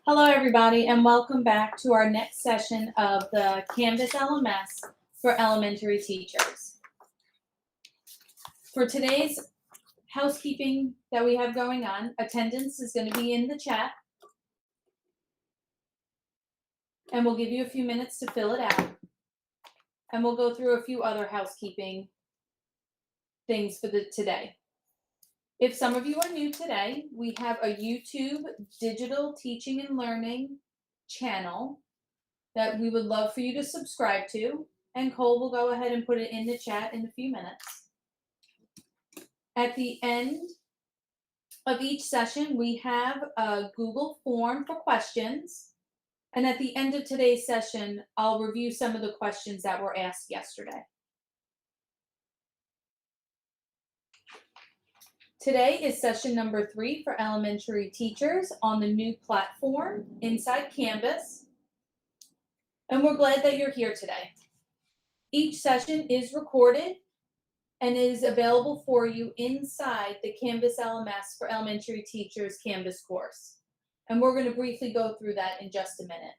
Hello, everybody, and welcome back to our next session of the Canvas LMS for elementary teachers. For today's housekeeping that we have going on, attendance is going to be in the chat, and we'll give you a few minutes to fill it out, and we'll go through a few other housekeeping things for today. If some of you are new today, we have a YouTube digital teaching and learning channel that we would love for you to subscribe to, and Cole will go ahead and put it in the chat in a few minutes. At the end of each session, we have a Google form for questions, and at the end of today's session, I'll review some of the questions that were asked yesterday. Today is session number 3 for elementary teachers on the new platform inside Canvas, and we're glad that you're here today. Each session is recorded and is available for you inside the Canvas LMS for elementary teachers Canvas course. And we're going to briefly go through that in just a minute.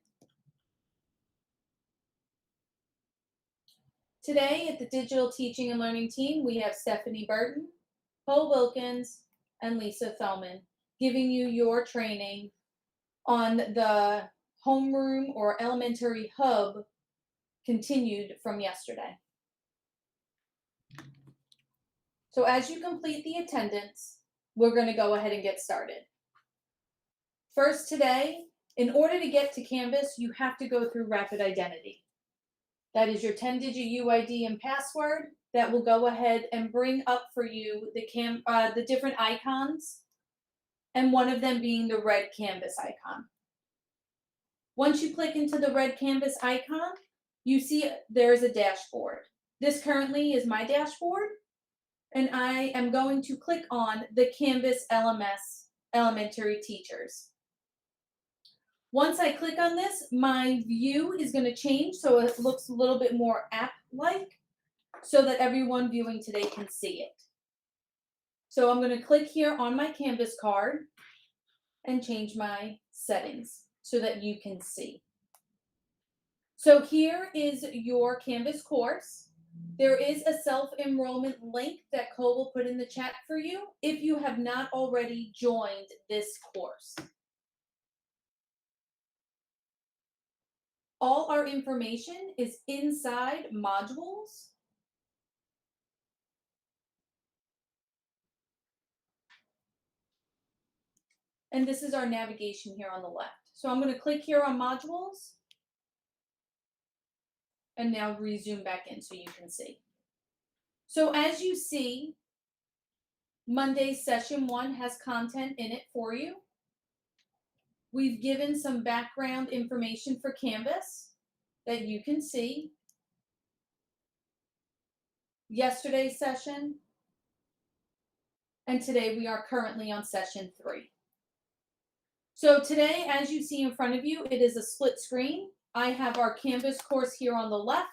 Today at the Digital Teaching and Learning team, we have Stephanie Burton, Cole Wilkins, and Lisa Thellman giving you your training on the homeroom or elementary hub continued from yesterday. So as you complete the attendance, we're going to go ahead and get started. First today, in order to get to Canvas, you have to go through Rapid Identity. That is your 10-digit UID and password that will go ahead and bring up for you the different icons, and one of them being the red Canvas icon. Once you click into the red Canvas icon, you see there's a dashboard. This currently is my dashboard, and I am going to click on the Canvas LMS Elementary Teachers. Once I click on this, my view is going to change so it looks a little bit more app-like so that everyone viewing today can see it. So I'm going to click here on my Canvas card and change my settings so that you can see. So here is your Canvas course. There is a self-enrollment link that Cole will put in the chat for you if you have not already joined this course. All our information is inside modules. And this is our navigation here on the left. So I'm going to click here on modules and now resume back in so you can see. So as you see, Monday's session 1 has content in it for you. We've given some background information for Canvas that you can see. Yesterday's session, and today we are currently on session 3. So today, as you see in front of you, it is a split screen. I have our Canvas course here on the left,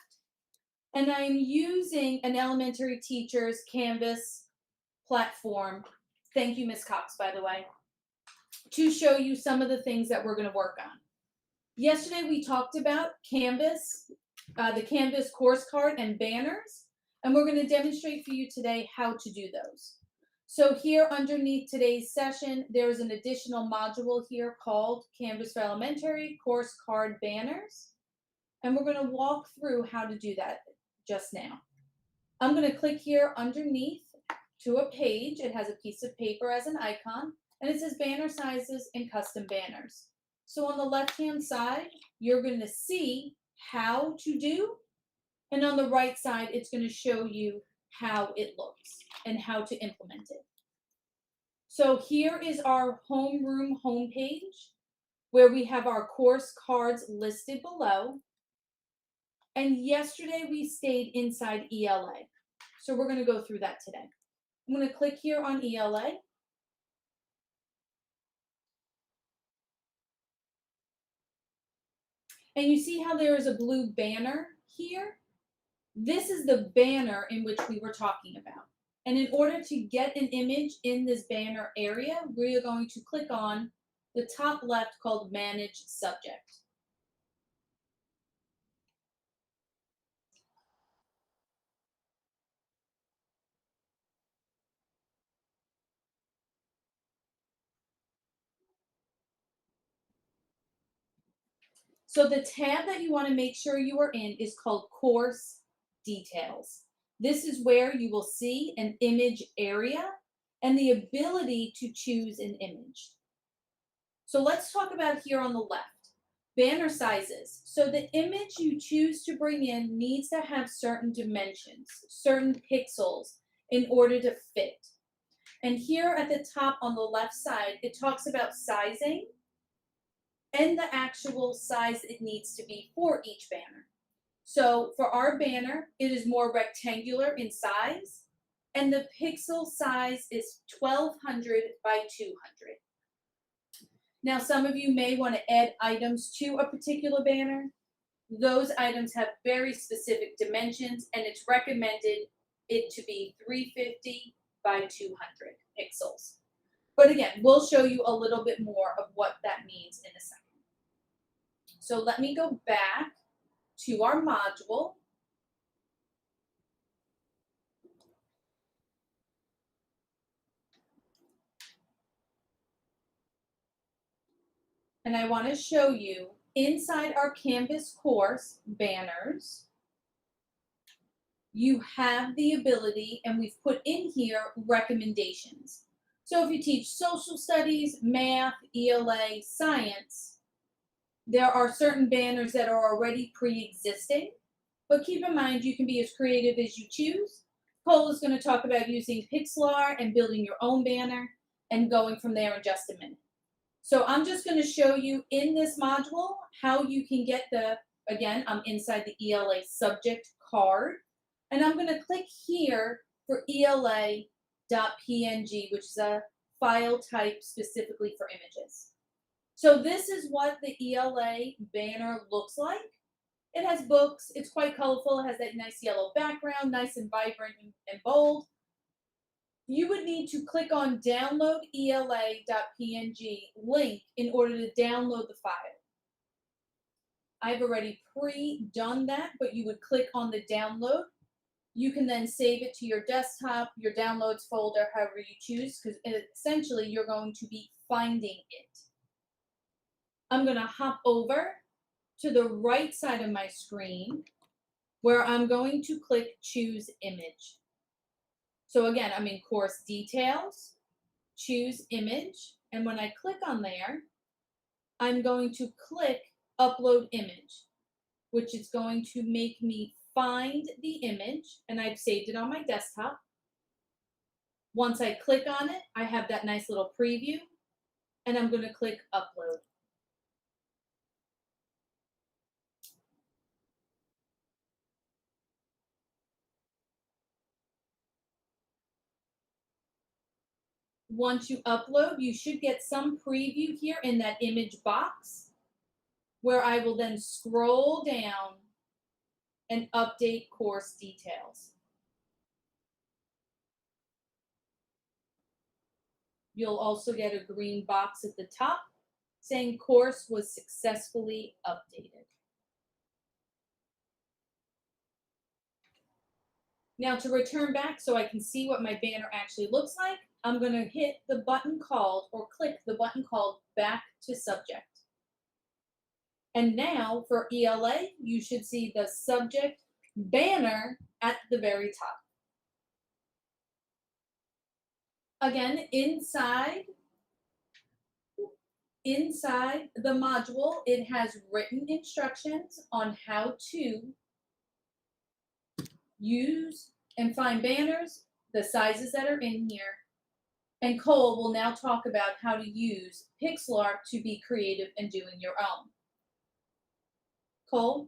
and I'm using an elementary teacher's Canvas platform. Thank you, Ms. Cox, by the way, to show you some of the things that we're going to work on. Yesterday, we talked about Canvas, the Canvas course card and banners, and we're going to demonstrate for you today how to do those. So here underneath today's session, there's an additional module here called Canvas for Elementary Course Card Banners, and we're going to walk through how to do that just now. I'm going to click here underneath to a page. It has a piece of paper as an icon, and it says banner sizes and custom banners. So on the left-hand side, you're going to see how to do, and on the right side, it's going to show you how it looks and how to implement it. So here is our homeroom homepage where we have our course cards listed below. And yesterday we stayed inside ELA. So we're going to go through that today. I'm going to click here on ELA. And you see how there is a blue banner here? This is the banner in which we were talking about. And in order to get an image in this banner area, we are going to click on the top left called Manage Subject. So the tab that you want to make sure you are in is called Course Details. This is where you will see an image area and the ability to choose an image. So let's talk about here on the left, banner sizes. So the image you choose to bring in needs to have certain dimensions, certain pixels in order to fit. And here at the top on the left side, it talks about sizing and the actual size it needs to be for each banner. So for our banner, it is more rectangular in size, and the pixel size is 1200 by 200. Now, some of you may want to add items to a particular banner. Those items have very specific dimensions, and it's recommended it to be 350 by 200 pixels. But again, we'll show you a little bit more of what that means in a second. So let me go back to our module. And I want to show you inside our Canvas course banners, you have the ability, and we've put in here recommendations. So if you teach social studies, math, ELA, science, there are certain banners that are already pre-existing, but keep in mind you can be as creative as you choose. Cole is going to talk about using Pixlr and building your own banner and going from there in just a minute. So I'm just going to show you in this module how you can get again, I'm inside the ELA subject card, and I'm going to click here for ELA.png, which is a file type specifically for images. So this is what the ELA banner looks like. It has books, it's quite colorful, it has that nice yellow background, nice and vibrant and bold. You would need to click on download ELA.png link in order to download the file. I've already pre-done that, but you would click on the download. You can then save it to your desktop, your downloads folder, however you choose, because essentially you're going to be finding it. I'm going to hop over to the right side of my screen where I'm going to click Choose Image. So again, I'm in Course Details, Choose Image, and when I click on there, I'm going to click Upload Image, which is going to make me find the image, and I've saved it on my desktop. Once I click on it, I have that nice little preview, and I'm going to click Upload. Once you upload, you should get some preview here in that image box, where I will then scroll down and update course details. You'll also get a green box at the top saying course was successfully updated. Now to return back so I can see what my banner actually looks like, I'm going to hit the button called, or click the button called Back to Subject. And now for ELA, you should see the subject banner at the very top. Again, inside the module, it has written instructions on how to use and find banners, the sizes that are in here, and Cole will now talk about how to use Pixlr to be creative and doing your own. Cole?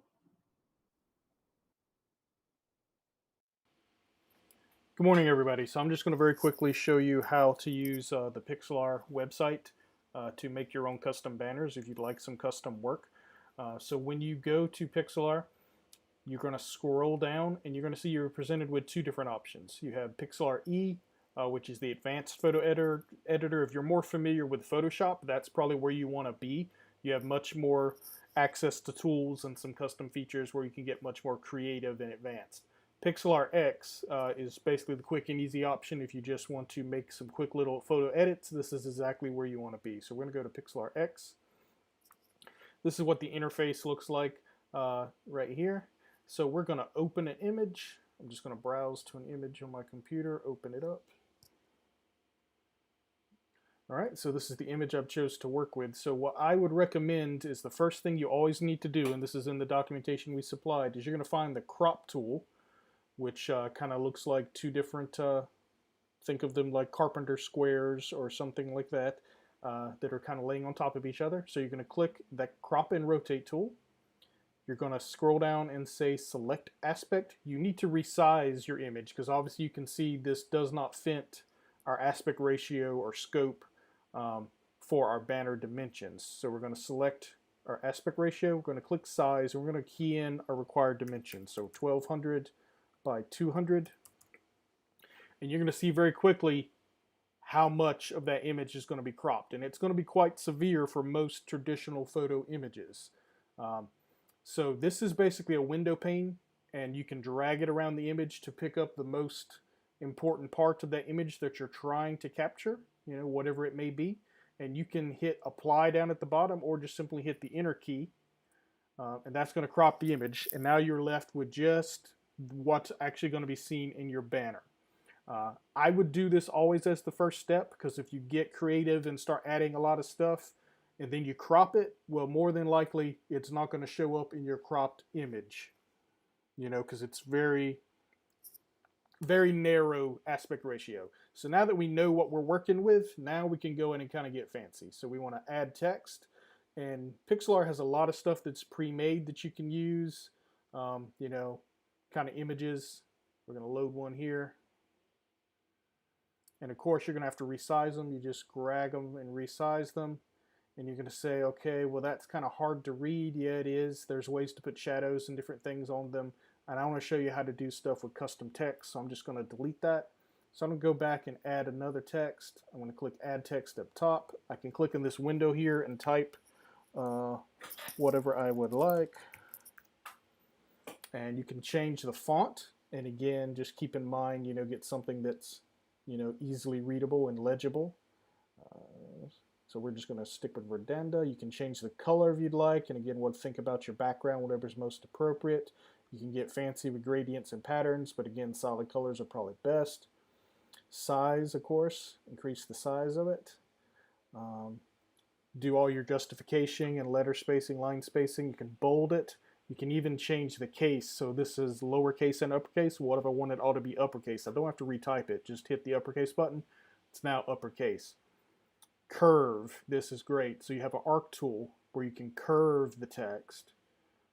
Good morning, everybody. So I'm just going to very quickly show you how to use the Pixlr website to make your own custom banners if you'd like some custom work. So when you go to Pixlr, you're going to scroll down and you're going to see you're presented with two different options. You have Pixlr E which is the advanced photo editor. If you're more familiar with Photoshop, that's probably where you want to be. You have much more access to tools and some custom features where you can get much more creative and advanced. Pixlr X is basically the quick and easy option if you just want to make some quick little photo edits. This is exactly where you want to be. So we're going to go to Pixlr X. This is what the interface looks like right here. So we're going to open an image. I'm just going to browse to an image on my computer, open it up. All right, so this is the image I've chose to work with. So what I would recommend is the first thing you always need to do, and this is in the documentation we supplied, is you're going to find the crop tool, which kind of looks like two different, think of them like carpenter squares or something like that, that are kind of laying on top of each other. So you're going to click that crop and rotate tool. You're going to scroll down and say select aspect. You need to resize your image because obviously you can see this does not fit our aspect ratio or scope for our banner dimensions. So we're going to select our aspect ratio, we're going to click size, and we're going to key in our required dimensions. So 1200 by 200. And you're going to see very quickly how much of that image is going to be cropped. And it's going to be quite severe for most traditional photo images. So this is basically a window pane, and you can drag it around the image to pick up the most important part of that image that you're trying to capture, you know, whatever it may be. And you can hit apply down at the bottom or just simply hit the enter key. And that's going to crop the image. And now you're left with just what's actually going to be seen in your banner. I would do this always as the first step, because if you get creative and start adding a lot of stuff and then you crop it, well, more than likely it's not going to show up in your cropped image, you know, because it's very narrow aspect ratio. So now that we know what we're working with, now we can go in and kind of get fancy. So we want to add text, and Pixlr has a lot of stuff that's pre-made that you can use, you know, kind of images. We're going to load one here. And of course, you're going to have to resize them. You just drag them and resize them. And you're going to say, okay, well, that's kind of hard to read. Yeah, it is. There's ways to put shadows and different things on them. And I want to show you how to do stuff with custom text. So I'm just going to delete that. So I'm going to go back and add another text. I'm going to click Add Text up top. I can click in this window here and type whatever I would like. And you can change the font. And again, just keep in mind, you know, get something that's, you know, easily readable and legible. So we're just going to stick with Verdanda. You can change the color if you'd like. And again, think about your background, whatever's most appropriate. You can get fancy with gradients and patterns, but again, solid colors are probably best. Size, of course, increase the size of it. Do all your justification and letter spacing, line spacing. You can bold it. You can even change the case. So this is lowercase and uppercase. What if I want it all to be uppercase? I don't have to retype it. Just hit the uppercase button. It's now uppercase. Curve. This is great. So you have an arc tool where you can curve the text.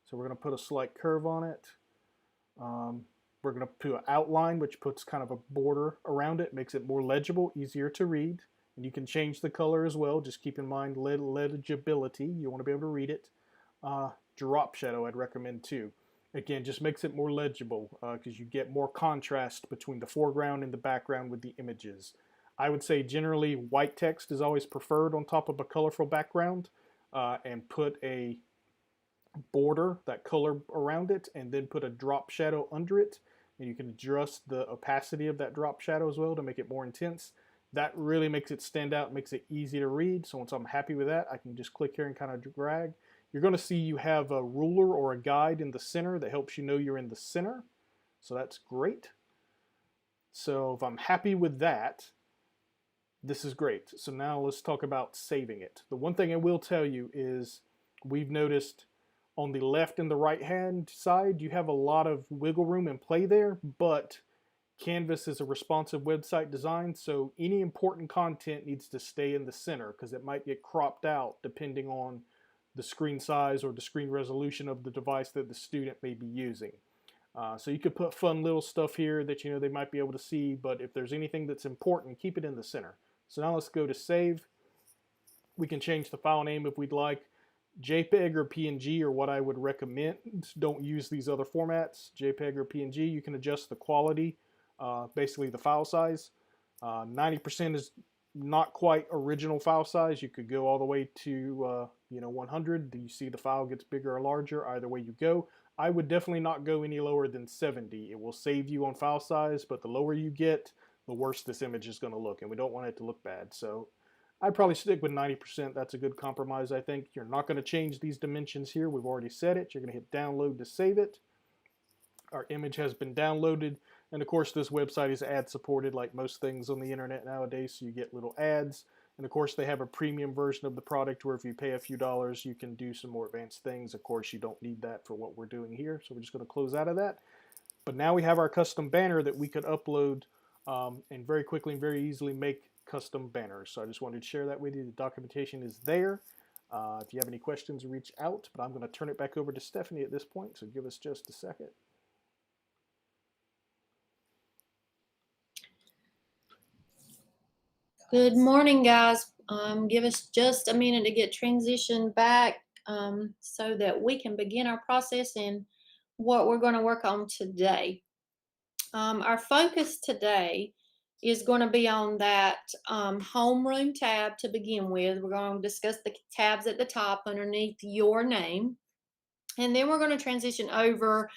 So we're going to put a slight curve on it. We're going to put an outline, which puts kind of a border around it, makes it more legible, easier to read. And you can change the color as well. Just keep in mind legibility. You want to be able to read it. Drop shadow I'd recommend too. Again, just makes it more legible because you get more contrast between the foreground and the background with the images. I would say generally white text is always preferred on top of a colorful background, and put a border, that color around it, and then put a drop shadow under it. And you can adjust the opacity of that drop shadow as well to make it more intense. That really makes it stand out, makes it easy to read. So once I'm happy with that, I can just click here and kind of drag. You're going to see you have a ruler or a guide in the center that helps you know you're in the center. So that's great. So if I'm happy with that, this is great. So now let's talk about saving it. The one thing I will tell you is we've noticed on the left and the right hand side, you have a lot of wiggle room and play there, but Canvas is a responsive website design, so any important content needs to stay in the center because it might get cropped out depending on the screen size or the screen resolution of the device that the student may be using. So you could put fun little stuff here that you know they might be able to see, but if there's anything that's important, keep it in the center. So now let's go to save. We can change the file name if we'd like. JPEG or PNG are what I would recommend. Don't use these other formats, JPEG or PNG. You can adjust the quality, basically the file size. 90% is not quite original file size. You could go all the way to 100. You see the file gets bigger or larger. Either way you go. I would definitely not go any lower than 70. It will save you on file size, but the lower you get, the worse this image is going to look, and we don't want it to look bad. So I'd probably stick with 90%. That's a good compromise, I think. You're not going to change these dimensions here. We've already set it. You're going to hit download to save it. Our image has been downloaded, and of course this website is ad supported like most things on the internet nowadays, so you get little ads. And of course they have a premium version of the product where if you pay a few dollars you can do some more advanced things. Of course you don't need that for what we're doing here, so we're just going to close out of that. But now we have our custom banner that we could upload and very quickly and very easily make custom banners. So I just wanted to share that with you. The documentation is there. If you have any questions, reach out, but I'm going to turn it back over to Stephanie at this point, so give us just a second. Good morning, guys. Give us just a minute to get transitioned back so that we can begin our process in what we're going to work on today. Our focus today is going to be on that homeroom tab to begin with. We're going to discuss the tabs at the top underneath your name. And then we're going to transition over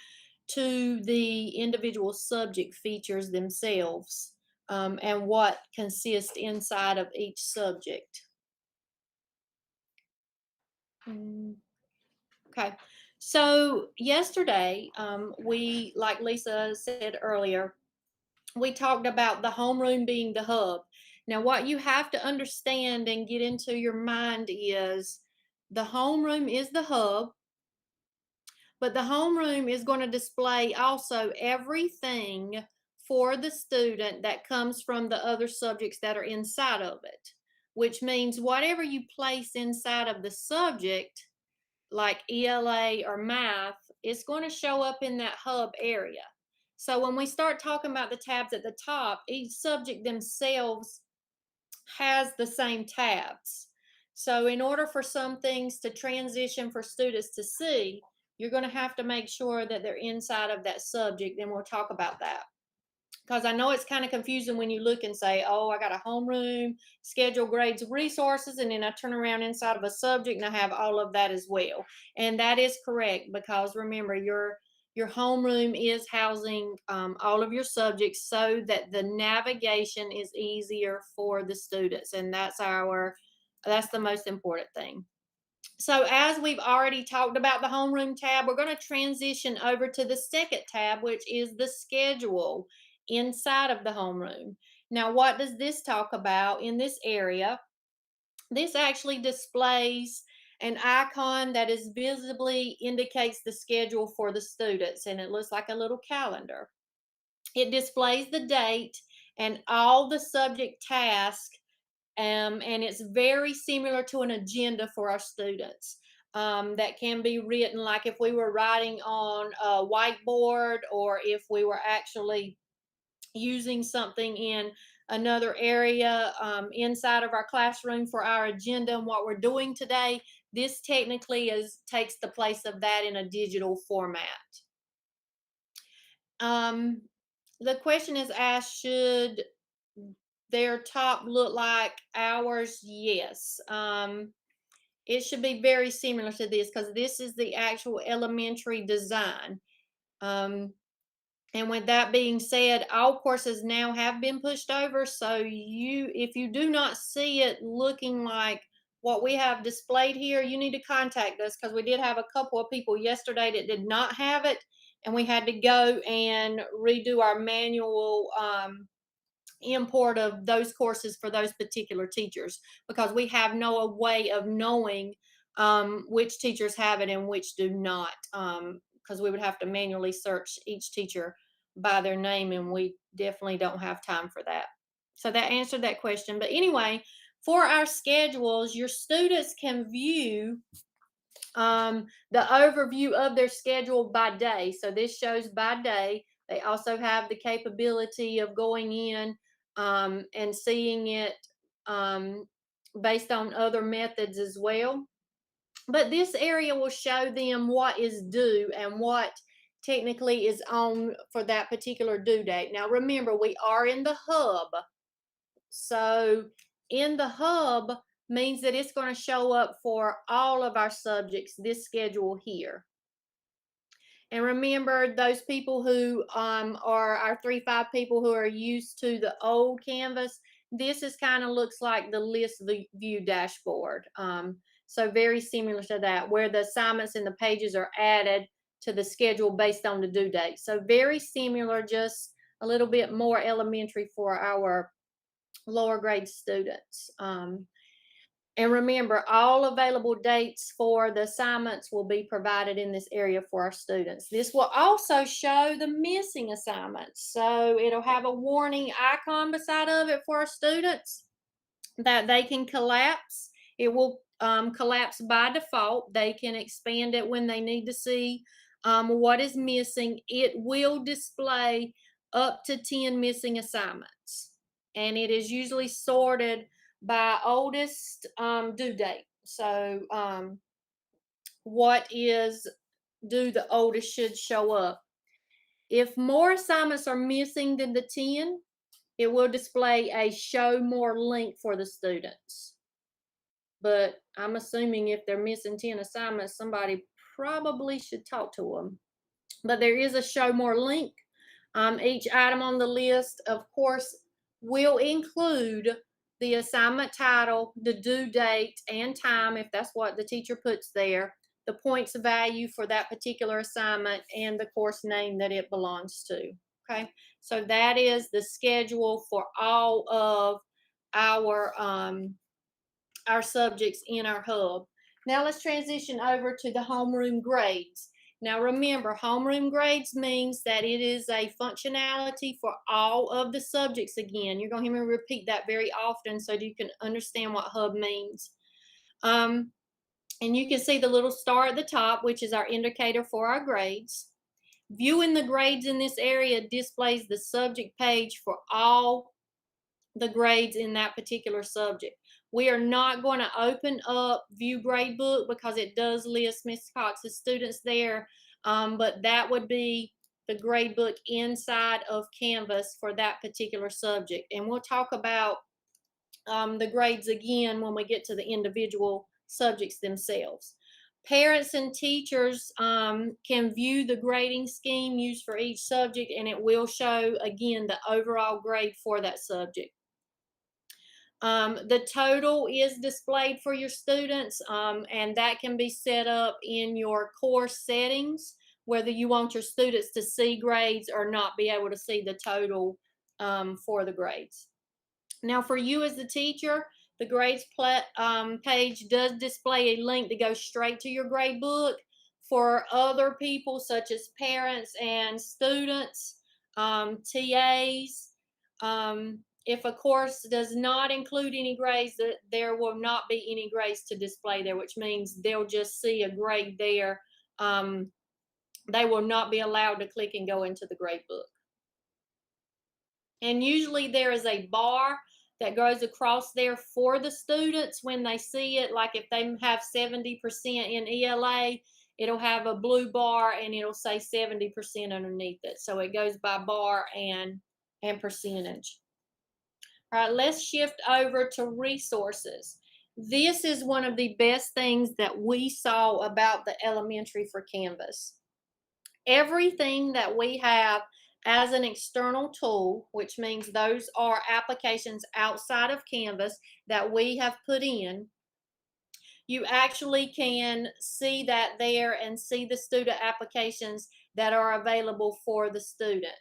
to the individual subject features themselves. And what consists inside of each subject. Okay, so yesterday, we, like Lisa said earlier, we talked about the homeroom being the hub. Now, what you have to understand and get into your mind is the homeroom is the hub, but the homeroom is going to display also everything for the student that comes from the other subjects that are inside of it, which means whatever you place inside of the subject, like ELA or math, it's going to show up in that hub area. So when we start talking about the tabs at the top, each subject themselves has the same tabs. So in order for some things to transition for students to see, you're going to have to make sure that they're inside of that subject, and we'll talk about that. Because I know it's kind of confusing when you look and say, oh, I got a homeroom, schedule, grades, resources, and then I turn around inside of a subject and I have all of that as well. And that is correct, because remember, your homeroom is housing all of your subjects so that the navigation is easier for the students. And that's the most important thing. So as we've already talked about the homeroom tab, we're going to transition over to the second tab, which is the schedule inside of the homeroom. Now, what does this talk about in this area? This actually displays an icon that is visibly indicates the schedule for the students, and it looks like a little calendar. It displays the date and all the subject tasks, and it's very similar to an agenda for our students. That can be written like if we were writing on a whiteboard, or if we were actually using something in another area inside of our classroom for our agenda and what we're doing today. This technically takes the place of that in a digital format. The question is asked, should their top look like ours? Yes. It should be very similar to this, because this is the actual elementary design. And with that being said, all courses now have been pushed over. So if you do not see it looking like what we have displayed here, you need to contact us, because we did have a couple of people yesterday that did not have it, and we had to go and redo our manual import of those courses for those particular teachers, because we have no way of knowing which teachers have it and which do not, because we would have to manually search each teacher by their name, and we definitely don't have time for that. So that answered that question. But anyway, for our schedules, your students can view the overview of their schedule by day. So this shows by day. They also have the capability of going in and seeing it based on other methods as well. But this area will show them what is due and what technically is on for that particular due date. Now remember, we are in the hub. So in the hub means that it's going to show up for all of our subjects, this schedule here. And remember, those people who are our 3-5 people who are used to the old Canvas, this is kind of looks like the list view dashboard. So very similar to that, where the assignments and the pages are added to the schedule based on the due date. So very similar, just a little bit more elementary for our lower grade students. And remember, all available dates for the assignments will be provided in this area for our students. This will also show the missing assignments. So it'll have a warning icon beside of it for our students that they can collapse. It will collapse by default. They can expand it when they need to see what is missing. It will display up to 10 missing assignments. And it is usually sorted by oldest due date. So what is due the oldest should show up. If more assignments are missing than the 10, it will display a show more link for the students. But I'm assuming if they're missing 10 assignments, somebody probably should talk to them. But there is a show more link. Each item on the list, of course, will include the assignment title, the due date and time, if that's what the teacher puts there, the points value for that particular assignment, and the course name that it belongs to. Okay, so that is the schedule for all of our subjects in our hub. Now let's transition over to the homeroom grades. Now remember, homeroom grades means that it is a functionality for all of the subjects again. You're going to hear me repeat that very often so that you can understand what hub means. And you can see the little star at the top, which is our indicator for our grades. Viewing the grades in this area displays the subject page for all the grades in that particular subject. We are not going to open up View Gradebook because it does list Ms. Cox's students there, but that would be the gradebook inside of Canvas for that particular subject. And we'll talk about the grades again when we get to the individual subjects themselves. Parents and teachers can view the grading scheme used for each subject, and it will show, again, the overall grade for that subject. The total is displayed for your students, and that can be set up in your course settings, whether you want your students to see grades or not be able to see the total for the grades. Now, for you as the teacher, the grades page does display a link to go straight to your grade book. For other people, such as parents and students, TAs, if a course does not include any grades, there will not be any grades to display there, which means they'll just see a grade there. They will not be allowed to click and go into the grade book. And usually there is a bar that goes across there for the students when they see it. Like if they have 70% in ELA, it'll have a blue bar and it'll say 70% underneath it. So it goes by bar and percentage. All right, let's shift over to resources. This is one of the best things that we saw about the elementary for Canvas. Everything that we have as an external tool, which means those are applications outside of Canvas that we have put in, you actually can see that there and see the student applications that are available for the student.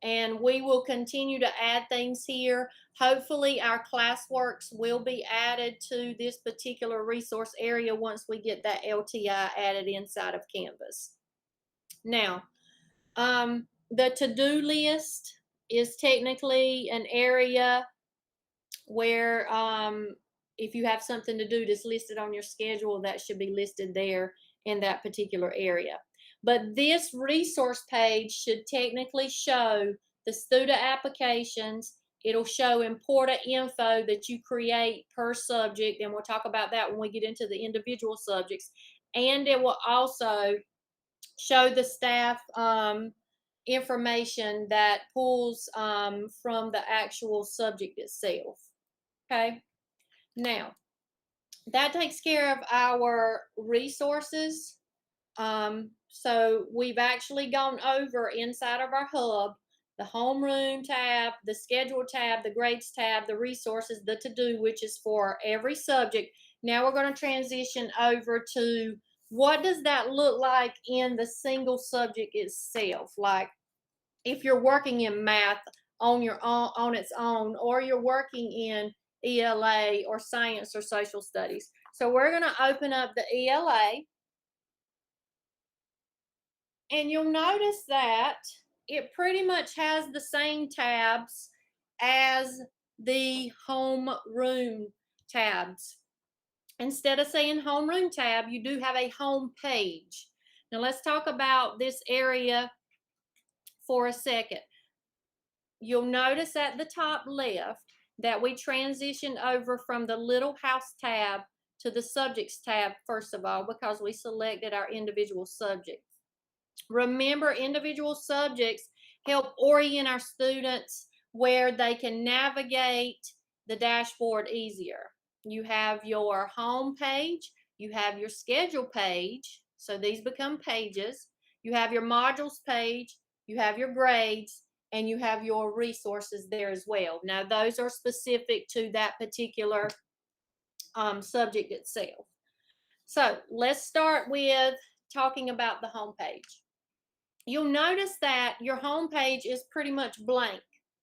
And we will continue to add things here. Hopefully our classworks will be added to this particular resource area once we get that LTI added inside of Canvas. Now, the to-do list is technically an area where if you have something to do that's listed on your schedule, that should be listed there in that particular area. But this resource page should technically show the student applications. It'll show important info that you create per subject, and we'll talk about that when we get into the individual subjects. And it will also show the staff information that pulls from the actual subject itself. Okay, now that takes care of our resources. So we've actually gone over inside of our hub the homeroom tab, the schedule tab, the grades tab, the resources, the to-do, which is for every subject. Now we're going to transition over to what does that look like in the single subject itself. Like if you're working in math on your own, on its own, or you're working in ELA or science or social studies. So we're going to open up the ELA. And you'll notice that it pretty much has the same tabs as the homeroom tabs. Instead of saying homeroom tab, you do have a home page. Now let's talk about this area for a second. You'll notice at the top left that we transitioned over from the little house tab to the subjects tab, first of all, because we selected our individual subjects. Remember, individual subjects help orient our students where they can navigate the dashboard easier. You have your home page, you have your schedule page, so these become pages. You have your modules page, you have your grades, and you have your resources there as well. Now, those are specific to that particular subject itself. So let's start with talking about the home page. You'll notice that your home page is pretty much blank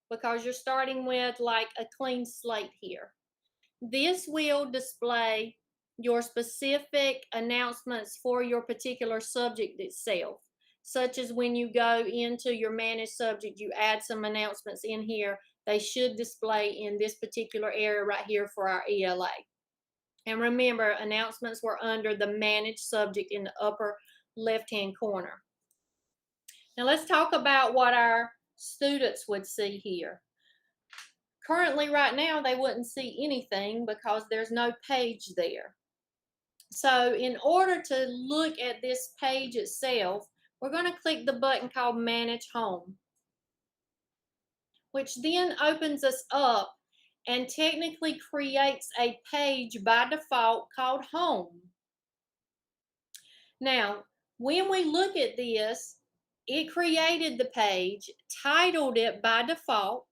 because you're starting with like a clean slate here. This will display your specific announcements for your particular subject itself, such as when you go into your managed subject, you add some announcements in here. They should display in this particular area right here for our ELA. And remember, announcements were under the managed subject in the upper left-hand corner. Now let's talk about what our students would see here. Currently, right now, they wouldn't see anything because there's no page there. So in order to look at this page itself, we're going to click the button called Manage Home, which then opens us up and technically creates a page by default called Home. Now, when we look at this, it created the page, titled it by default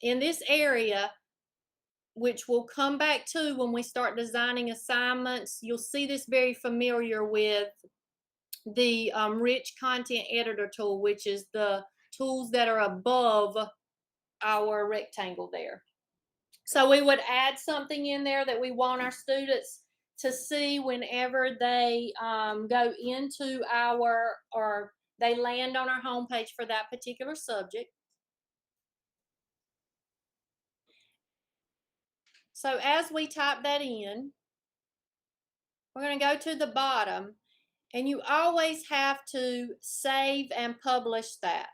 in this area, which we'll come back to when we start designing assignments. You'll see this very familiar with the Rich Content Editor tool, which is the tools that are above our rectangle there. So we would add something in there that we want our students to see whenever they go into our, or they land on our homepage for that particular subject. So as we type that in, we're going to go to the bottom, and you always have to save and publish that.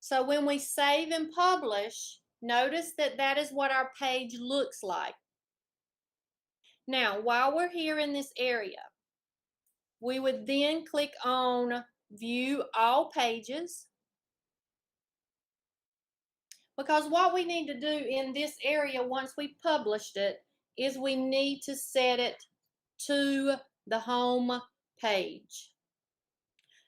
So when we save and publish, notice that that is what our page looks like. Now, while we're here in this area, we would then click on View All Pages, because what we need to do in this area once we published it is we need to set it to the home page.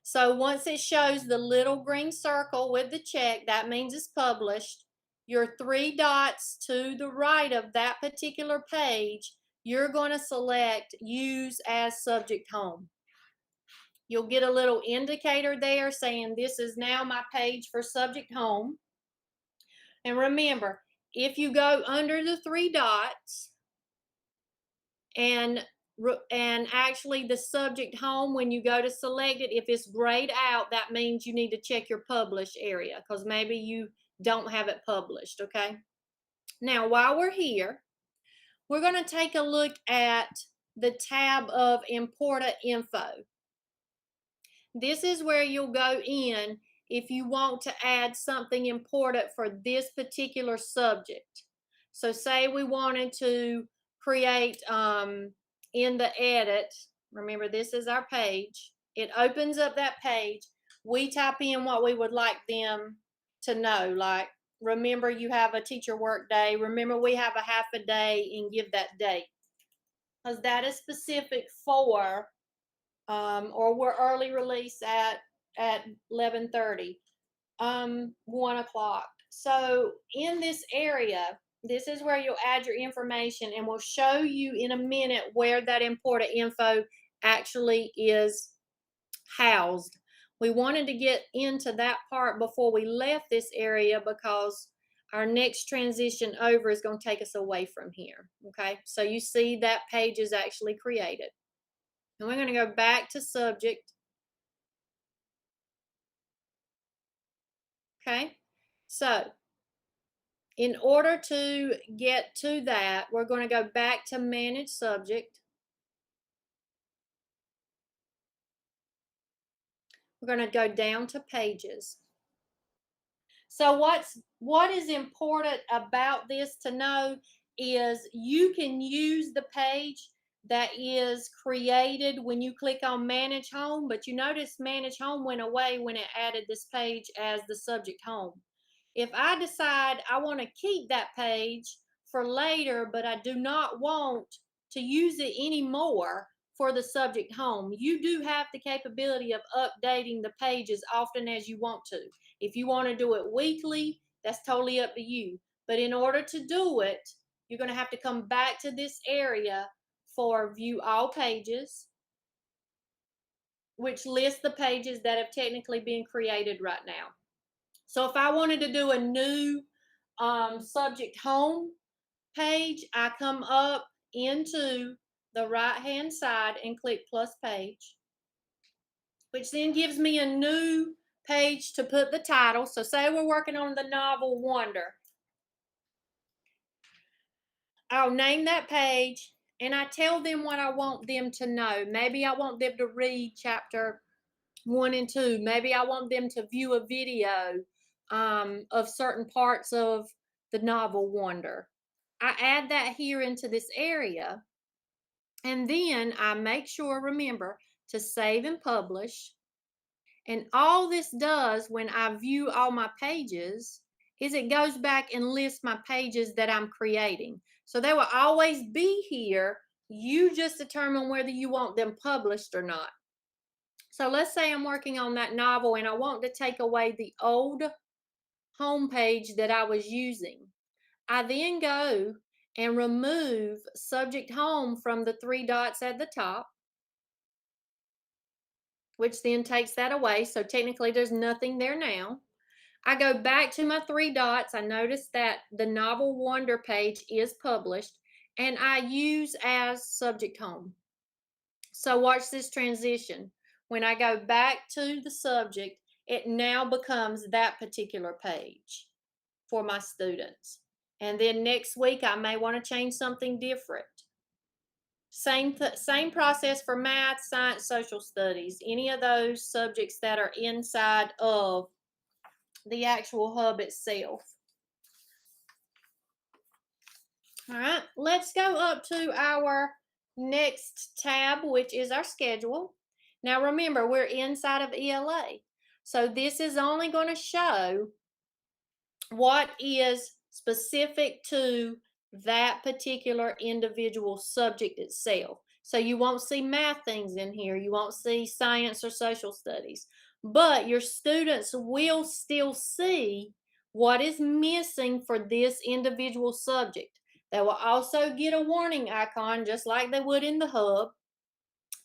So once it shows the little green circle with the check, that means it's published. Your three dots to the right of that particular page, you're going to select Use as Subject Home. You'll get a little indicator there saying this is now my page for Subject Home. And remember, if you go under the three dots and actually the subject home, when you go to select it, if it's grayed out, that means you need to check your publish area because maybe you don't have it published, okay? Now, while we're here, we're going to take a look at the tab of important info. This is where you'll go in if you want to add something important for this particular subject. So say we wanted to create in the edit, remember this is our page, it opens up that page. we type in what we would like them to know, like, remember you have a teacher work day, remember we have a half a day, and give that date. Because that is specific for, or we're early release at 11:30, 1 o'clock. So in this area, this is where you'll add your information, and we'll show you in a minute where that important info actually is housed. We wanted to get into that part before we left this area because our next transition over is going to take us away from here. Okay, so you see that page is actually created. And we're going to go back to subject. Okay, so in order to get to that, we're going to go back to manage subject. We're going to go down to pages. So what is important about this to know is you can use the page that is created when you click on manage home, but you notice manage home went away when it added this page as the subject home. If I decide I want to keep that page for later, but I do not want to use it anymore for the subject home, you do have the capability of updating the page as often as you want to. If you want to do it weekly, that's totally up to you. But in order to do it, you're going to have to come back to this area for view all pages, which lists the pages that have technically been created right now. So if I wanted to do a new subject home page, I come up into the right hand side and click plus page, which then gives me a new page to put the title. So say we're working on the novel Wonder. I'll name that page and I tell them what I want them to know. Maybe I want them to read chapter 1 and 2. Maybe I want them to view a video of certain parts of the novel Wonder. I add that here into this area, and then I make sure, remember, to save and publish. And all this does when I view all my pages is it goes back and lists my pages that I'm creating. So they will always be here. You just determine whether you want them published or not. So let's say I'm working on that novel and I want to take away the old home page that I was using. I then go and remove subject home from the 3 dots at the top, which then takes that away. So technically there's nothing there now. I go back to my 3 dots. I notice that the novel Wonder page is published and I use as subject home. So watch this transition. When I go back to the subject, it now becomes that particular page for my students. And then next week, I may want to change something different. Same process for math, science, social studies, any of those subjects that are inside of the actual hub itself. All right, let's go up to our next tab, which is our schedule. Now remember, we're inside of ELA. So this is only going to show what is specific to that particular individual subject itself. So you won't see math things in here. You won't see science or social studies. But your students will still see what is missing for this individual subject. They will also get a warning icon just like they would in the hub.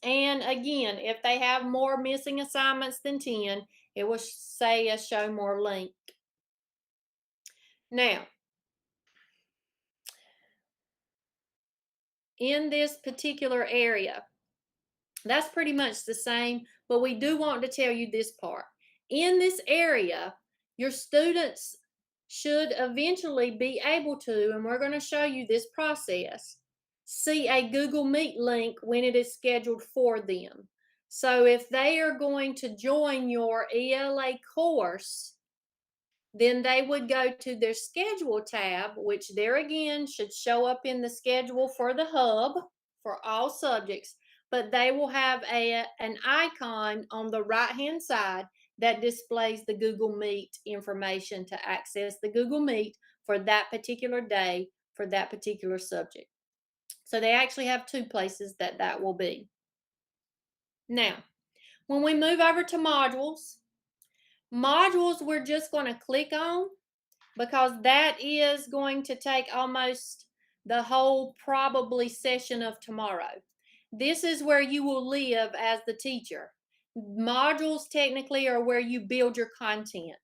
And again, if they have more missing assignments than 10, it will say a show more link. Now, in this particular area, that's pretty much the same, but we do want to tell you this part. In this area, your students should eventually be able to, and we're going to show you this process, see a Google Meet link when it is scheduled for them. So if they are going to join your ELA course, then they would go to their schedule tab, which there again should show up in the schedule for the hub for all subjects, but they will have an icon on the right hand side that displays the Google Meet information to access the Google Meet for that particular day for that particular subject. So they actually have two places that will be. Now, when we move over to modules we're just going to click on, because that is going to take almost the whole probably session of tomorrow. This is where you will live as the teacher. Modules technically are where you build your content.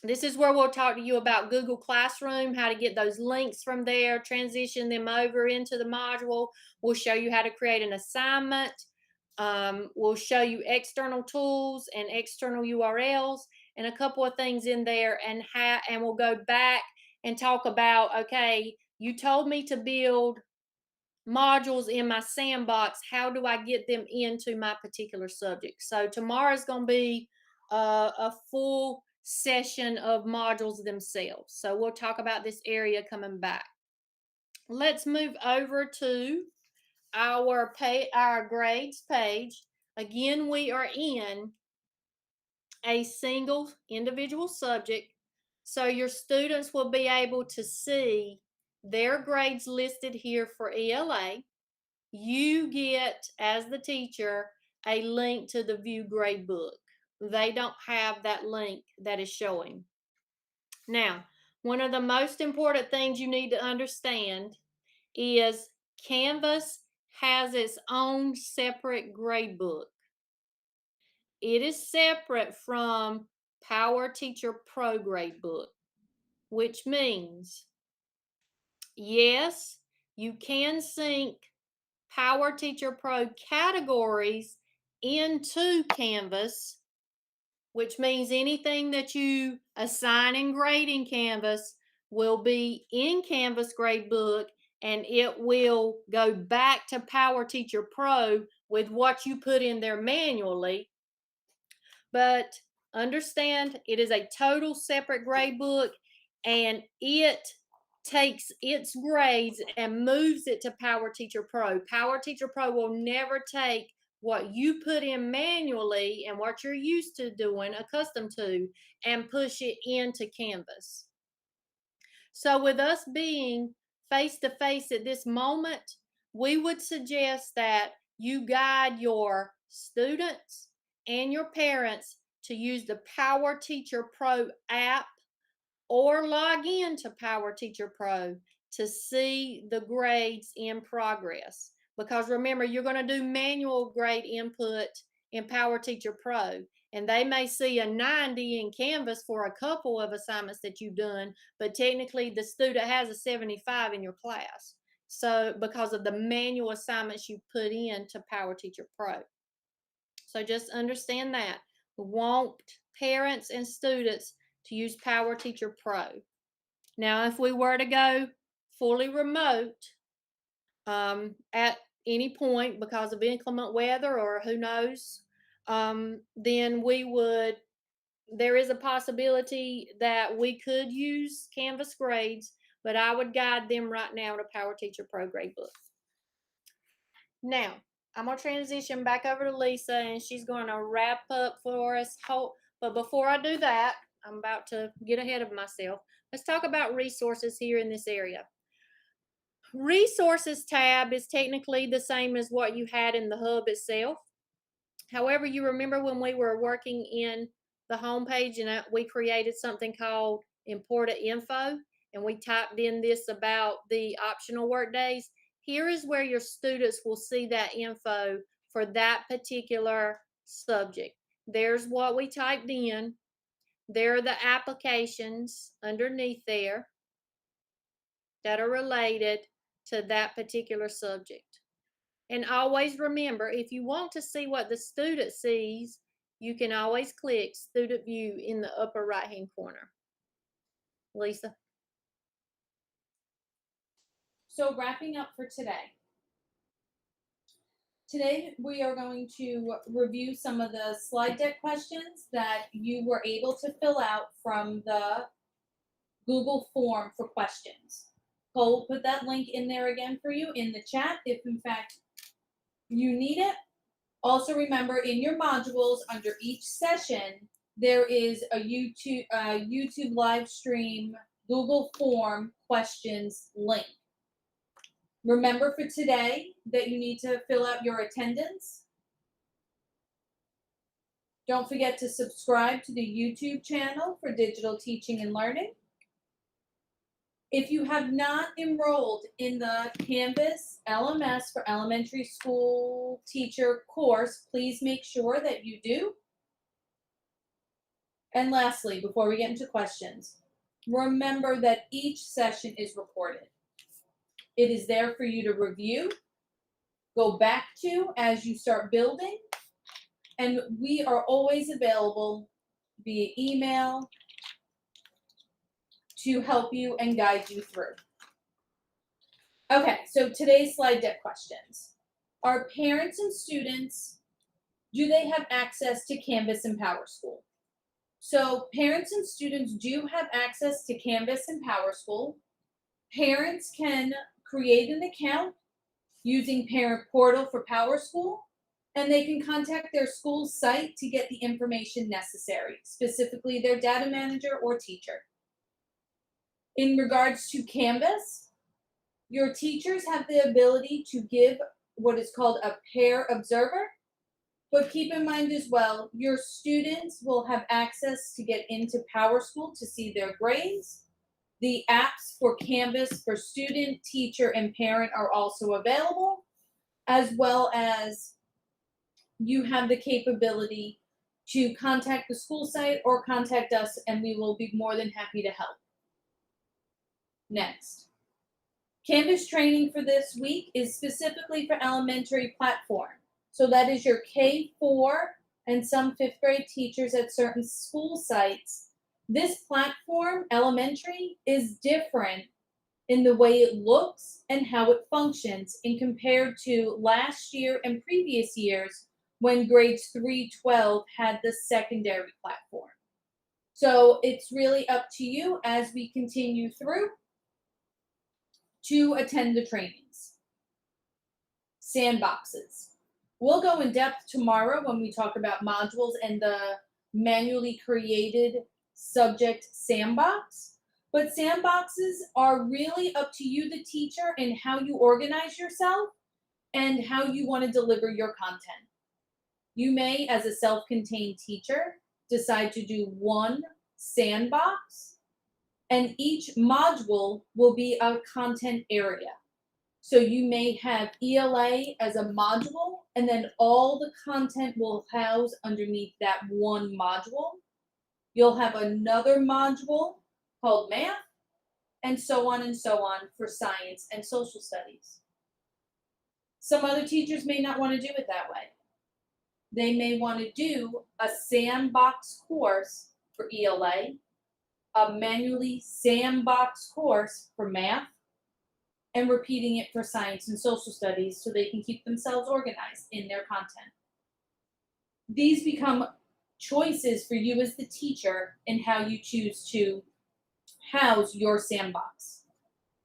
This is where we'll talk to you about Google Classroom, how to get those links from there, transition them over into the module. We'll show you how to create an assignment. We'll show you external tools and external URLs and a couple of things in there, and we'll go back and talk about, okay, you told me to build modules in my sandbox. How do I get them into my particular subject? So tomorrow's going to be a full session of modules themselves. So we'll talk about this area coming back. Let's move over to our grades page. Again, we are in a single individual subject, so your students will be able to see their grades listed here for ELA. You get, as the teacher, a link to the View Grade Book. They don't have that link that is showing. Now, one of the most important things you need to understand is Canvas has its own separate grade book. It is separate from Power Teacher Pro grade book, which means, yes, you can sync Power Teacher Pro categories into Canvas, which means anything that you assign and grade in Canvas will be in Canvas gradebook, and it will go back to Power Teacher Pro with what you put in there manually. But understand, it is a total separate gradebook, and it takes its grades and moves it to Power Teacher Pro. Power Teacher Pro will never take what you put in manually and what you're used to doing, accustomed to, and push it into Canvas. So with us being face-to-face at this moment, we would suggest that you guide your students and your parents to use the Power Teacher Pro app or log in to Power Teacher Pro to see the grades in progress. Because remember, you're going to do manual grade input in Power Teacher Pro, and they may see a 90 in Canvas for a couple of assignments that you've done, but technically the student has a 75 in your class. So because of the manual assignments you put in to Power Teacher Pro. So just understand that. We want parents and students to use Power Teacher Pro. Now, if we were to go fully remote at any point because of inclement weather or who knows, then there is a possibility that we could use Canvas grades, but I would guide them right now to Power Teacher Pro gradebook. Now, I'm going to transition back over to Lisa, and she's going to wrap up for us. But before I do that, I'm about to get ahead of myself. Let's talk about resources here in this area. Resources tab is technically the same as what you had in the hub itself. However, you remember when we were working in the home page and we created something called Important Info, and we typed in this about the optional work days. Here is where your students will see that info for that particular subject. There's what we typed in. There are the applications underneath there that are related to that particular subject. And always remember, if you want to see what the student sees, you can always click Student View in the upper right-hand corner. Lisa? So wrapping up for today. Today we are going to review some of the slide deck questions that you were able to fill out from the Google form for questions. Cole put that link in there again for you in the chat if in fact you need it. Also remember, in your modules under each session, there is a YouTube live stream Google form questions link. Remember for today that you need to fill out your attendance. Don't forget to subscribe to the YouTube channel for digital teaching and learning. If you have not enrolled in the Canvas LMS for elementary school teacher course, please make sure that you do. And lastly, before we get into questions, remember that each session is recorded. It is there for you to review, go back to as you start building, and we are always available via email to help you and guide you through. Okay, so today's slide deck questions. Are parents and students, do they have access to Canvas and PowerSchool? So parents and students do have access to Canvas and PowerSchool. Parents can create an account using Parent Portal for PowerSchool, and they can contact their school site to get the information necessary, specifically their data manager or teacher. In regards to Canvas, your teachers have the ability to give what is called a pair observer, but keep in mind as well, your students will have access to get into PowerSchool to see their grades. The apps for Canvas for student, teacher, and parent are also available, as well as you have the capability to contact the school site or contact us, and we will be more than happy to help. Next, Canvas training for this week is specifically for elementary platform. So that is your K-4 and some 5th grade teachers at certain school sites. This platform, elementary, is different in the way it looks and how it functions in compared to last year and previous years when grades 3-12 had the secondary platform. So it's really up to you as we continue through to attend the trainings. Sandboxes. We'll go in depth tomorrow when we talk about modules and the manually created subject sandbox. But sandboxes are really up to you, the teacher, and how you organize yourself and how you want to deliver your content. You may, as a self-contained teacher, decide to do one sandbox, and each module will be a content area. So you may have ELA as a module, and then all the content will house underneath that one module. You'll have another module called math, and so on for science and social studies. Some other teachers may not want to do it that way. They may want to do a sandbox course for ELA, a manually sandbox course for math, and repeating it for science and social studies so they can keep themselves organized in their content. These become choices for you as the teacher in how you choose to house your sandbox.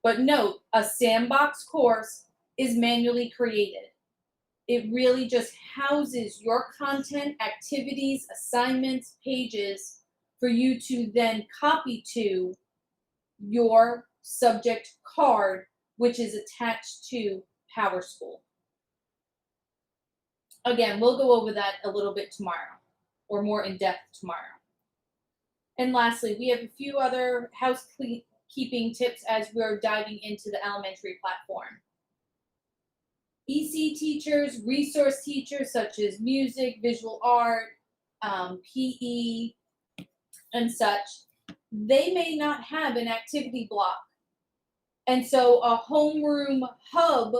But note, a sandbox course is manually created. It really just houses your content, activities, assignments, pages for you to then copy to your subject card, which is attached to PowerSchool. Again, we'll go over that a little bit tomorrow, or more in depth tomorrow. And lastly, we have a few other housekeeping tips as we're diving into the elementary platform. EC teachers, resource teachers such as music, visual art, PE, and such, they may not have an activity block. And so a homeroom hub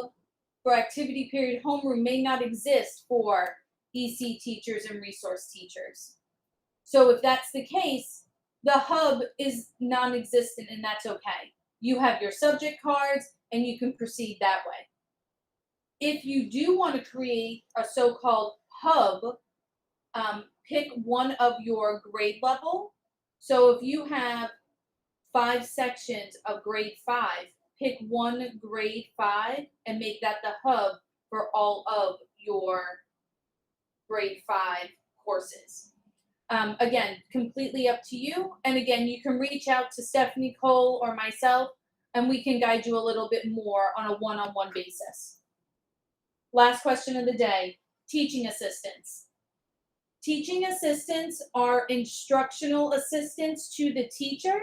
for activity period homeroom may not exist for EC teachers and resource teachers. So if that's the case, the hub is non-existent, and that's okay. You have your subject cards and you can proceed that way. If you do want to create a so-called hub, pick one of your grade level. So if you have 5 sections of grade 5, pick one grade 5 and make that the hub for all of your grade 5 courses. Again, completely up to you. And again, you can reach out to Stephanie Cole or myself, and we can guide you a little bit more on a one-on-one basis. Last question of the day, teaching assistants. Teaching assistants are instructional assistants to the teacher.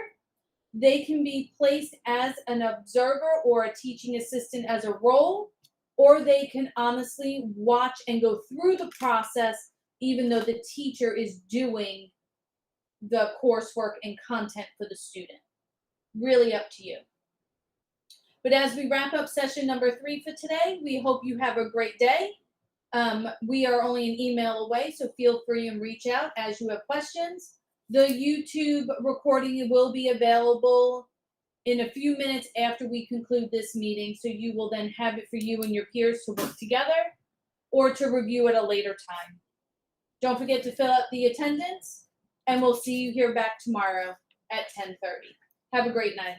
They can be placed as an observer or a teaching assistant as a role, or they can honestly watch and go through the process even though the teacher is doing the coursework and content for the student. Really up to you. But as we wrap up session number 3 for today, we hope you have a great day. We are only an email away, so feel free and reach out as you have questions. The YouTube recording will be available in a few minutes after we conclude this meeting, so you will then have it for you and your peers to work together or to review at a later time. Don't forget to fill out the attendance, and we'll see you here back tomorrow at 10:30. Have a great night.